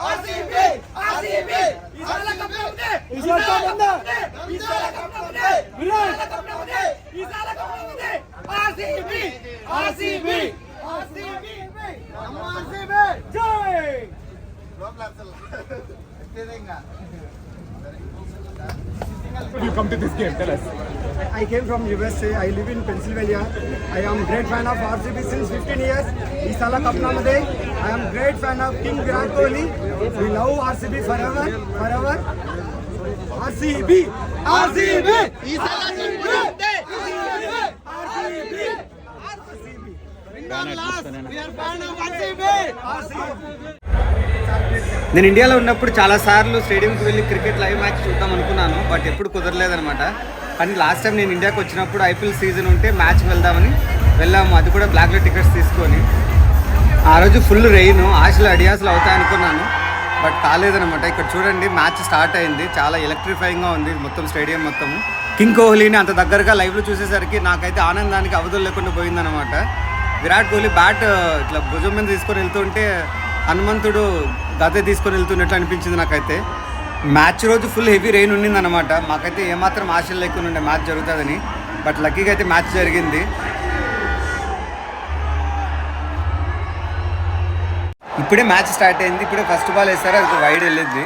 RCB RCB इसाला कपमध्ये इसाला कपमध्ये इसाला कपमध्ये विराट कपमध्ये इसाला कपमध्ये आरसीबी आरसीबी आरसीबी आरसीबी जय You come to this game, tell us. I came from USA. I live in Pennsylvania. I am great fan of RCB since 15 years. Isala Kapnamadei. I am great fan of King Virat Kohli. We love RCB forever, forever. RCB, RCB. Isala Kapnamadei. RCB, RCB. Win or loss, we are fan of RCB. RCB. నేను ఇండియాలో ఉన్నప్పుడు చాలాసార్లు స్టేడియంకి వెళ్ళి cricket live match చూద్దాం అనుకున్నాను, but ఎప్పుడు కుదరలేదనమాట. కానీ last time నేను ఇండియాకి వచ్చినప్పుడు ఐపీఎల్ సీజన్ ఉంటే మ్యాచ్కి వెళ్ళాము, అది కూడా బ్లాక్లో టికెట్స్ తీసుకొని. ఆ రోజు ఫుల్ రెయిన్, ఆశలు అడియాసలు అవుతాయనుకున్నాను, బట్ కాలేదనమాట. ఇక్కడ చూడండి మ్యాచ్ స్టార్ట్ అయింది, చాలా ఎలక్ట్రిఫైయింగ్గా ఉంది మొత్తం స్టేడియం మొత్తము. కింగ్ కోహ్లీని అంత దగ్గరగా లైవ్లో చూసేసరికి నాకైతే ఆనందానికి అవధులు లేకుండా పోయిందనమాట. విరాట్ కోహ్లీ బ్యాట్ ఇట్లా భుజం మీద తీసుకొని వెళ్తుంటే హనుమంతుడు గద తీసుకొని వెళ్తున్నట్లు అనిపించింది నాకైతే. మ్యాచ్ రోజు ఫుల్ హెవీ రెయిన్ ఉండిందన్నమాట. మాకైతే ఏమాత్రం ఆశలు లేకుండా ఉండే మ్యాచ్ జరుగుతుందని, బట్ లక్కీగా అయితే మ్యాచ్ జరిగింది. ఇప్పుడే మ్యాచ్ స్టార్ట్ అయింది, ఇప్పుడే ఫస్ట్ బాల్ వేస్తారు, అది వైడ్ వెళ్ళింది.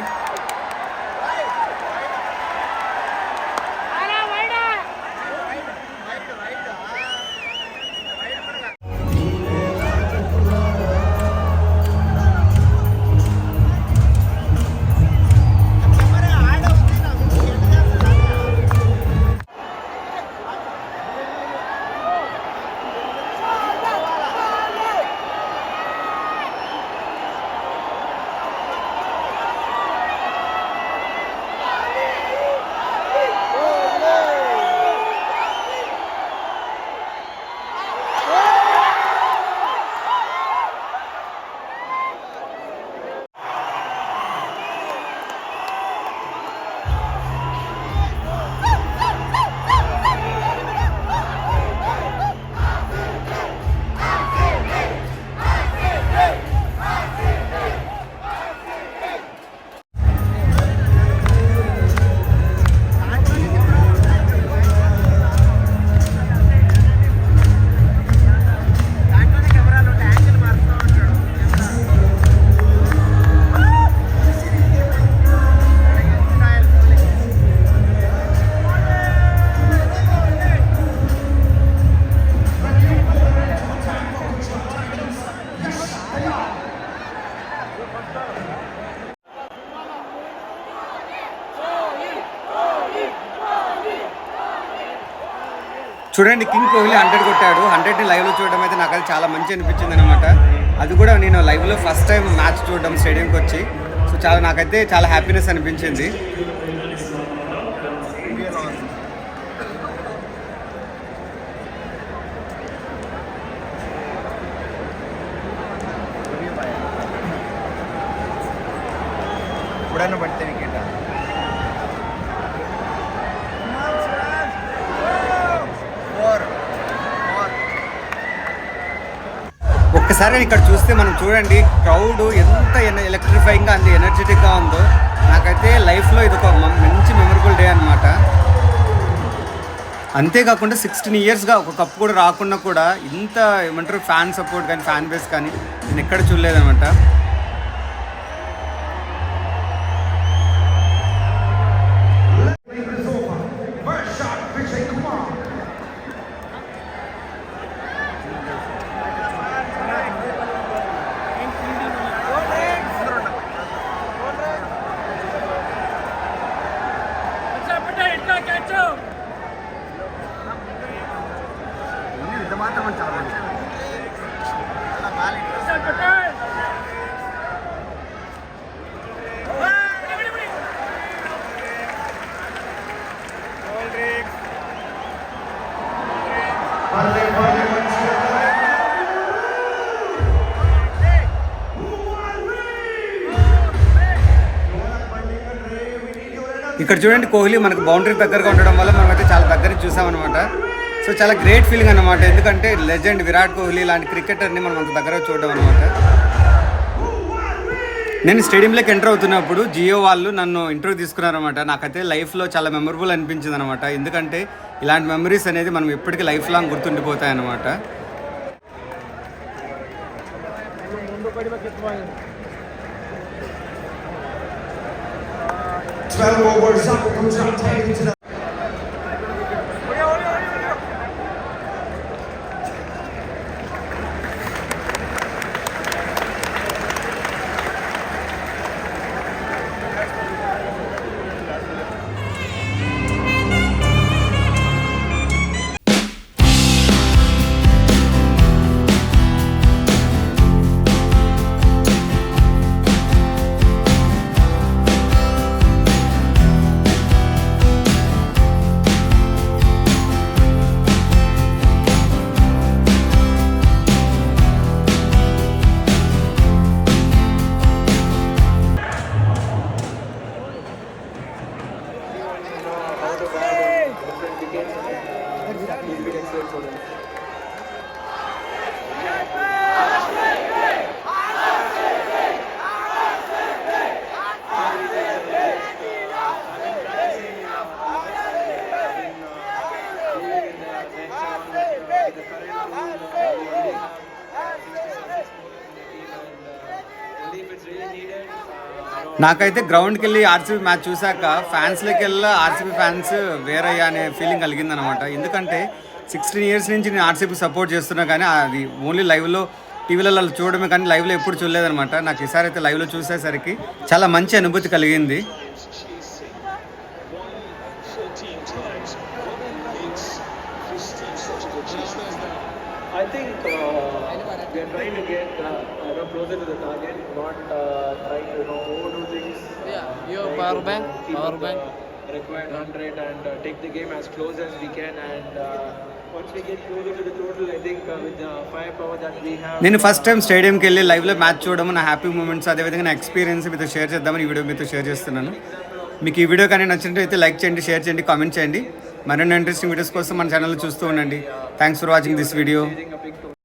చూడండి, కింగ్ కోహ్లీ 100 కొట్టాడు. 100ని లైవ్లో చూడడం అయితే నాకు అది చాలా మంచి అనిపించింది అనమాట. అది కూడా నేను లైవ్లో ఫస్ట్ టైం మ్యాచ్ చూడడం స్టేడియంకి వచ్చి, సో నాకైతే చాలా హ్యాపీనెస్ అనిపించింది. ఎప్పుడైనా పడితే వికెట్ ఒక్కసారి ఇక్కడ చూస్తే మనం చూడండి, క్రౌడ్ ఎంత ఎలక్ట్రిఫైయింగ్గా అంత ఎనర్జెటిక్గా ఉందో. నాకైతే లైఫ్లో ఇది ఒక మంచి మెమరబుల్ డే అనమాట. అంతేకాకుండా 16 ఇయర్స్గా ఒక కప్ కూడా రాకుండా కూడా ఇంత ఏమంటారు ఫ్యాన్ సపోర్ట్ కానీ ఫ్యాన్ బేస్ కానీ నేను ఎక్కడ చూడలేదనమాట. ఇక్కడ చూడండి, కోహ్లీ మనకు బౌండరీ దగ్గరగా ఉండడం వల్ల మనమైతే చాలా దగ్గర చూసామన్నమాట. సో చాలా గ్రేట్ ఫీలింగ్ అనమాట, ఎందుకంటే లెజెండ్ విరాట్ కోహ్లీ లాంటి క్రికెటర్ని మనం అంత దగ్గర చూడడం అనమాట. నేను స్టేడియంలోకి ఎంటర్ అవుతున్నప్పుడు జియో వాళ్ళు నన్ను ఇంటర్వ్యూ తీసుకున్నారనమాట. నాకైతే లైఫ్లో చాలా మెమరబుల్ అనిపించింది అనమాట. ఎందుకంటే ఇలాంటి మెమరీస్ అనేది మనం ఎప్పటికీ లైఫ్ లాంగ్ గుర్తుండిపోతాయి అన్నమాట. నాకైతే గ్రౌండ్కి వెళ్ళి ఆర్సీబీ మ్యాచ్ చూశాక ఫ్యాన్స్లోకి వెళ్ళి ఆర్సీబీ ఫ్యాన్స్ వేరయ్యా అనే ఫీలింగ్ కలిగిందనమాట. ఎందుకంటే 16 years నుంచి నేను ఆర్సీబీ సపోర్ట్ చేస్తున్నా, కానీ అది ఓన్లీ లైవ్లో టీవీలలో చూడడమే కానీ లైవ్లో ఎప్పుడు చూడలేదనమాట. నాకు ఈసారి అయితే లైవ్లో చూసేసరికి చాలా మంచి అనుభూతి కలిగింది. I think we are trying to get closer to the target, not trying to overdo things. Yeah, your power bank, Required 100 and take the game as close as we can. And once we get closer to the total, I think with the firepower that we have. నేను first time స్టేడియంకి వెళ్ళి లైవ్లో match చూడడం నా happy moments, అదేవిధంగా నా experience మీతో share చేద్దామని ఈ వీడియో మీతో షేర్ చేస్తున్నాను. మీకు ఈ వీడియో కానీ నచ్చినట్లయితే లైక్ చేయండి, షేర్ చేయండి, కామెంట్ చేయండి. మరిన్ని ఇంట్రెస్టింగ్ వీడియోస్ కోసం మన ఛానల్లో చూస్తూ ఉండండి. Thanks for watching this video.